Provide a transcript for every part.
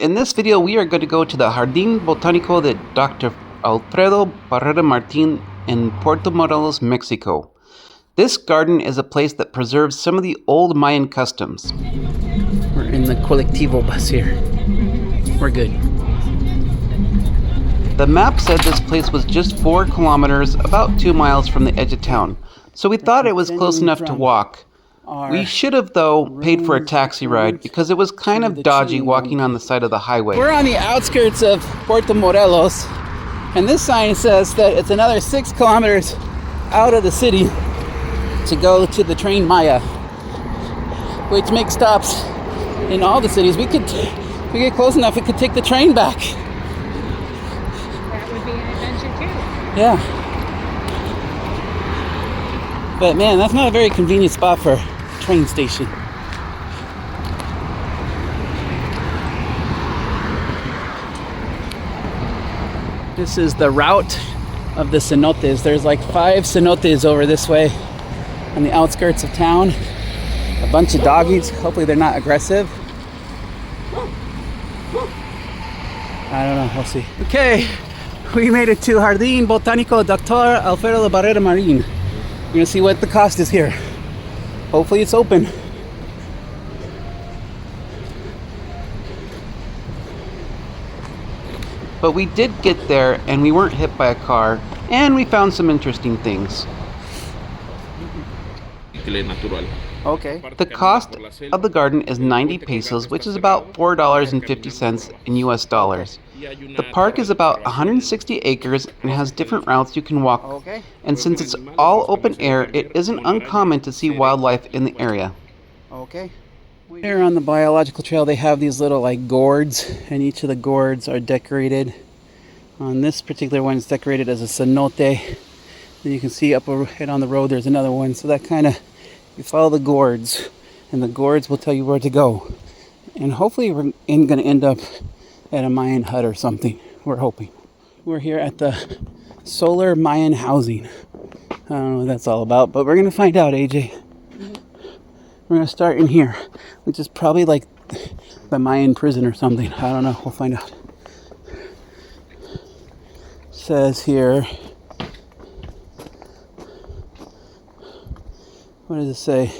In this video, we are going to go to the Jardín Botánico de Dr. Alfredo Barrera Martin in Puerto Morelos, Mexico. This garden is a place that preserves some of the old Mayan customs. We're in the colectivo bus here. We're good. The map said this place was just 4 kilometers, about 2 miles from the edge of town, so we thought it was close enough to walk. We should have, though, paid for a taxi ride because it was kind of dodgy walking on the side of the highway. We're on the outskirts of Puerto Morelos, and this sign says that it's another 6 kilometers out of the city to go to the train Maya, which makes stops in all the cities. If we get close enough, we could take the train back. That would be an adventure too. Yeah. But man, that's not a very convenient spot for a train station. This is the route of the cenotes. There's like 5 cenotes over this way on the outskirts of town. A bunch of doggies. Hopefully they're not aggressive. I don't know, we'll see. Okay, we made it to Jardín Botánico Dr. Alfredo Barrera Martin. We're gonna see what the cost is here. Hopefully it's open. But we did get there and we weren't hit by a car, and we found some interesting things. Okay. The cost of the garden is 90 pesos, which is about $4.50 in US dollars. The park is about 160 acres and has different routes you can walk. Okay. And since it's all open air, it isn't uncommon to see wildlife in the area. Okay. Here on the biological trail, they have these little like gourds, and each of the gourds are decorated. On this particular one, it's decorated as a cenote. Then you can see up ahead on the road, there's another one. So that kind of, you follow the gourds, and the gourds will tell you where to go. And hopefully we're going to end up at a Mayan hut or something. We're hoping. We're here at the solar Mayan housing. I don't know what that's all about, but we're going to find out, AJ. We're going to start in here, which is probably like the Mayan prison or something. I don't know. We'll find out. It says here, what does it say?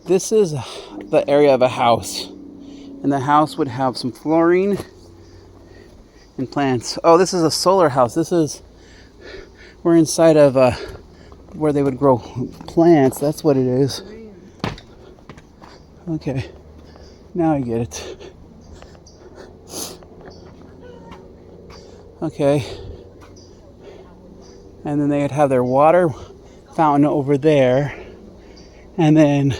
This is the area of a house. And the house would have some flooring and plants. Oh, this is a solar house. We're inside of where they would grow plants. That's what it is. Okay, now I get it. Okay. And then they'd have their water fountain over there. And then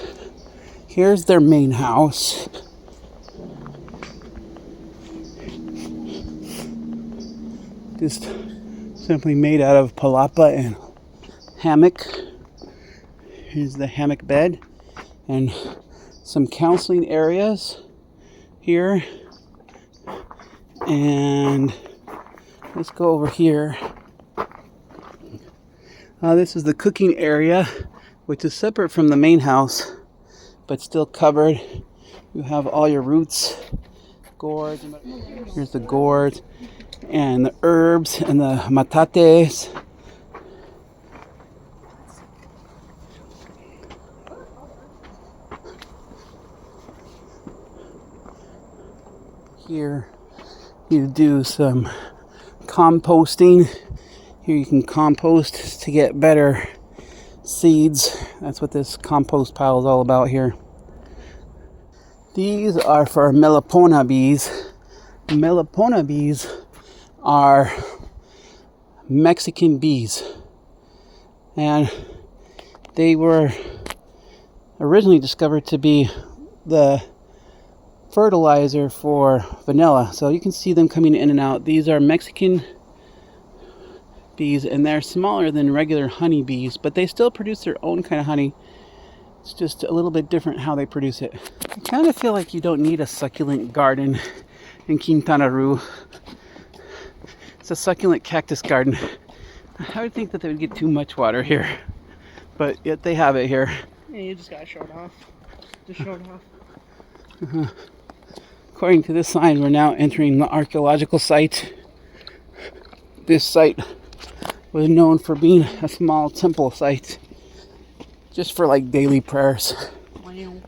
here's their main house. Just simply made out of palapa and hammock. Here's the hammock bed and some counseling areas here. And let's go over here. This is the cooking area, which is separate from the main house, but still covered. You have all your roots, gourds. Here's the gourds and the herbs and the matates. Here you do some composting. Here you can compost to get better seeds. That's what this compost pile is all about here. These are for melipona bees. Melipona bees are Mexican bees, and they were originally discovered to be the fertilizer for vanilla. So you can see them coming in and out. These are Mexican bees, and they're smaller than regular honey bees, but they still produce their own kind of honey. It's just a little bit different how they produce it. I kind of feel like you don't need a succulent garden in Quintana Roo. It's a succulent cactus garden. I would think that they would get too much water here, but yet they have it here. Yeah, you just gotta show it off. Just show it off. According to this sign, we're now entering the archaeological site. This site was known for being a small temple site, just for like daily prayers. Wow.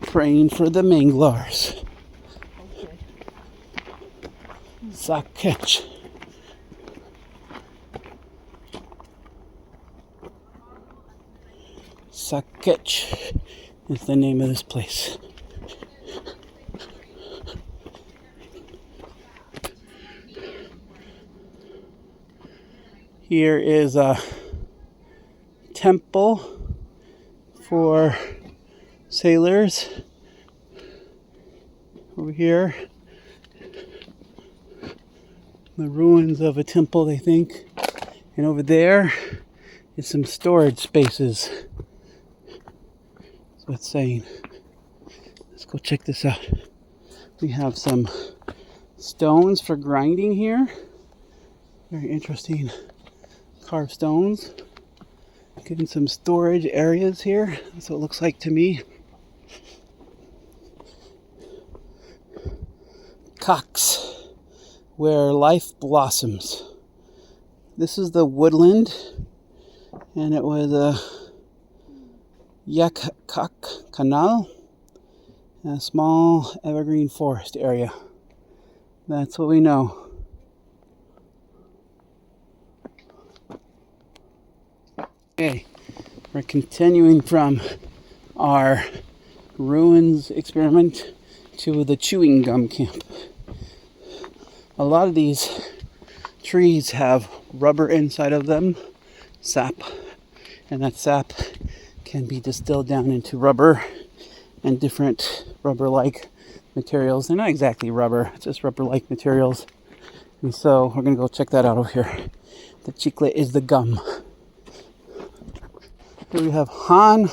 Praying for the manglars. Okay. Sakech. Sakech is the name of this place. Here is a temple for sailors. Over here, the ruins of a temple, they think. And over there is some storage spaces. That's what it's saying. Let's go check this out. We have some stones for grinding here. Very interesting carved stones. Getting some storage areas here. That's what it looks like to me. Cox, where life blossoms. This is the woodland, and it was a Yakak Canal, a small evergreen forest area. That's what we know. Okay, we're continuing from our ruins experiment to the chewing gum camp. A lot of these trees have rubber inside of them, sap, and that sap can be distilled down into rubber and different rubber-like materials. They're not exactly rubber, it's just rubber-like materials. And so we're gonna go check that out over here. The chicle is the gum. Here we have Han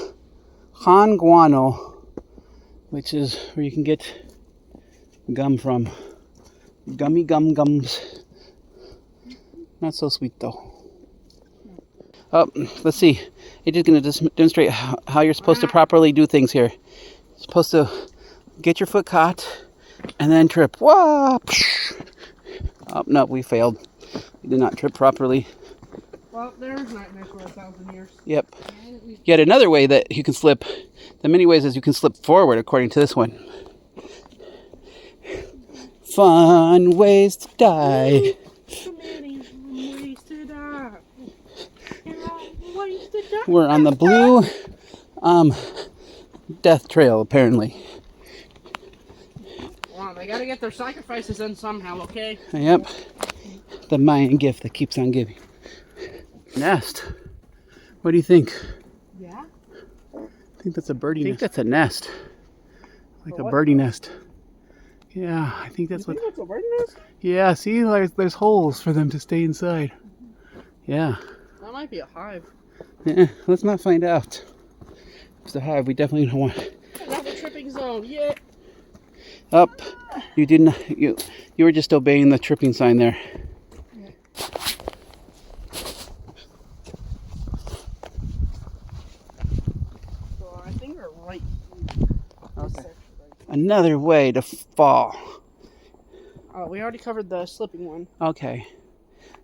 Guano, which is where you can get gum from. Gummy gums. Not so sweet though. Oh, let's see. It is going to demonstrate how you're supposed to properly do things here. You're supposed to get your foot caught and then trip. Whoa! Oh, no, we failed. We did not trip properly. Well, there's nightmares for 1,000 years. Yep. Yet another way that you can slip, the many ways is you can slip forward according to this one. Fun ways to die. We're on the blue death trail, apparently. Wow, they gotta get their sacrifices in somehow, okay? Yep. The Mayan gift that keeps on giving. Nest. What do you think? Yeah? I think that's a birdie nest. I think that's a nest. Like a birdie nest. Yeah, I think that's what... that's a birdie nest? Yeah, see, there's holes for them to stay inside. Yeah. That might be a hive. Yeah, let's not find out. If it's a hive, we definitely don't want it. Another tripping zone, yeah. Up. You didn't, you were just obeying the tripping sign there. Yeah. So I think we're right. Okay. Another way to fall. Oh, we already covered the slipping one. Okay.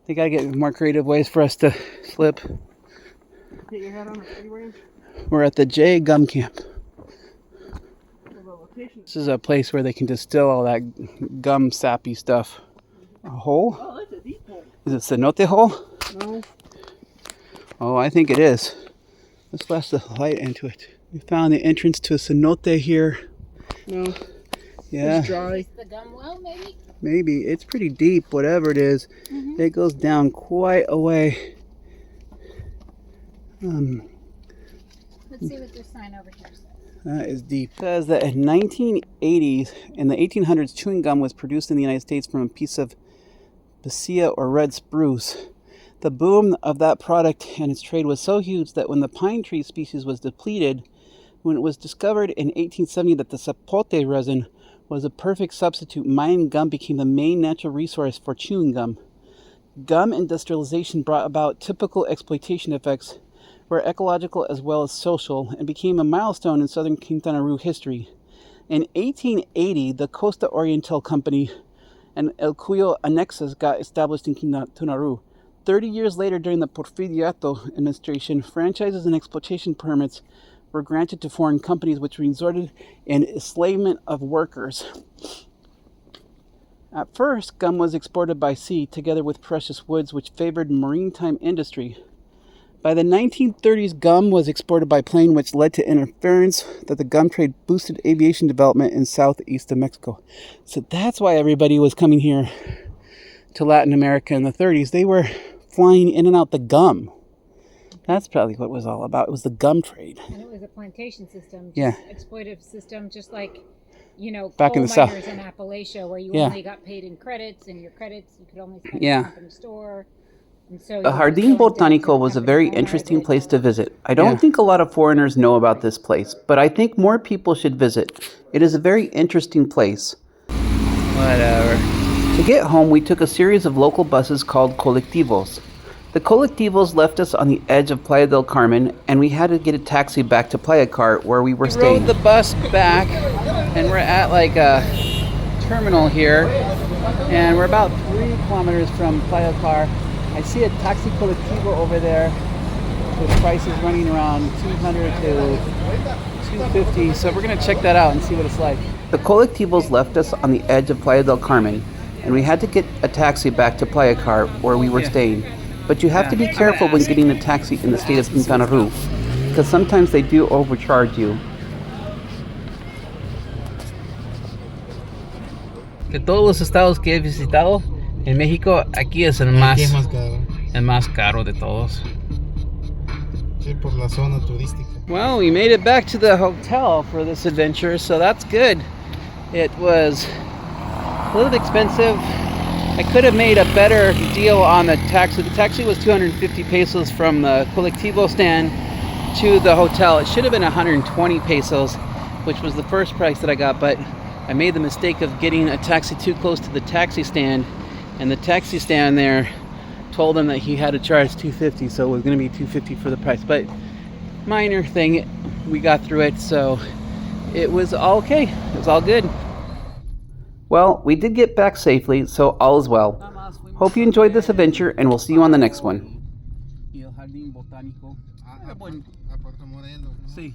They gotta get more creative ways for us to slip. Get your head on a tree branch. We're at the J Gum Camp. This is a place where they can distill all that gum sappy stuff. A hole? Oh, that's a deep hole. Is it cenote hole? No. Oh, I think it is. Let's flash the light into it. We found the entrance to a cenote here. No. Yeah. It's dry. Is the gum well, maybe? Maybe. It's pretty deep, whatever it is. Mm-hmm. It goes down quite a way. Let's see what this sign over here says. That is deep. It says that in 1980s, in the 1800s, chewing gum was produced in the United States from a piece of Basia or red spruce. The boom of that product and its trade was so huge that when the pine tree species was depleted, when it was discovered in 1870 that the sapote resin was a perfect substitute, Mayan gum became the main natural resource for chewing gum. Gum industrialization brought about typical exploitation effects, were ecological as well as social, and became a milestone in southern Quintana Roo history. In 1880, the Costa Oriental Company and El Cuyo Annexes got established in Tunaru. 30 years later, during the Porfiriato administration, franchises and exploitation permits were granted to foreign companies, which resulted in enslavement of workers. At first, gum was exported by sea, together with precious woods, which favored maritime industry. By the 1930s, gum was exported by plane, which led to interference that the gum trade boosted aviation development in southeast of Mexico. So that's why everybody was coming here to Latin America in the 30s. They were flying in and out the gum. That's probably what it was all about. It was the gum trade. And it was a plantation system, just Yeah. exploitive system, just like, you know, Back coal in the South. miners in Appalachia, where you Yeah. only got paid in credits, and your credits you could only spend Yeah. in the company store. And so The Jardín Botánico was a very interesting place to visit. I don't think a lot of foreigners know about this place, but I think more people should visit. It is a very interesting place. Whatever. To get home, we took a series of local buses called colectivos. The colectivos left us on the edge of Playa del Carmen, and we had to get a taxi back to Playa Car, where we were staying. We rode the bus back, and we're at like a terminal here, and we're about 3 kilometers from Playa Car. I see a taxi colectivo over there with prices running around 200 to 250, so we're going to check that out and see what it's like. The colectivos left us on the edge of Playa del Carmen, and we had to get a taxi back to Playa Car, where we were staying. But you have to be careful when getting a taxi in the state of Quintana Roo, because sometimes they do overcharge you. De todos los estados que he visitado, en México, aquí es el más caro de todos. Sí, por la zona turística. Well, we made it back to the hotel for this adventure, so that's good. It was a little expensive. I could have made a better deal on the taxi. The taxi was 250 pesos from the colectivo stand to the hotel. It should have been 120 pesos, which was the first price that I got, but I made the mistake of getting a taxi too close to the taxi stand, and the taxi stand there told him that he had to charge 250, so it was going to be 250 for the price. But minor thing, we got through it, so it was all okay. It was all good. Well, we did get back safely, so all is well. Hope you enjoyed this adventure, and we'll see you on the next one. A Puerto Morelos, ¿no? Sí.